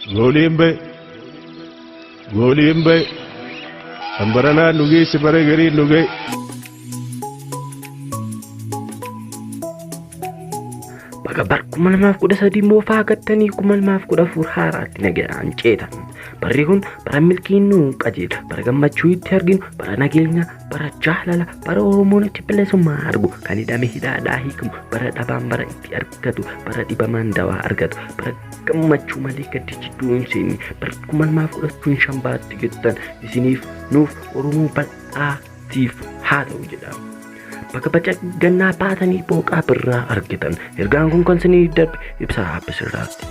Golimbe, golimbe, ambarana nuge sibare gari nuge. Bagabar kumal maaf kuda sadi mo fagattani kumal maaf kuda furharaatti nagaan ceetan. Barri kun bara milkiinuu qajeela, bara gammachuu itti arginu, bara nageenya, bara jaalala, bara Oromoon itti bilisummaa argu, kan hidhame hidhaadhaa hiikamu, bara dhabaan bara itti argatu, bara dhibamaan dawaa argatu, bara gammachuu malee gadi jidduu hin seenne, bara kumal maaf kudhachuun shambaatti gettan isiniif nuuf Oromoo bal'aatiif haa ta'u jedhama. Bakka baca gannaa baatanii booqaa birraa argitan ergaan kun kan isinii darbe ibsaa Abbisirraatti.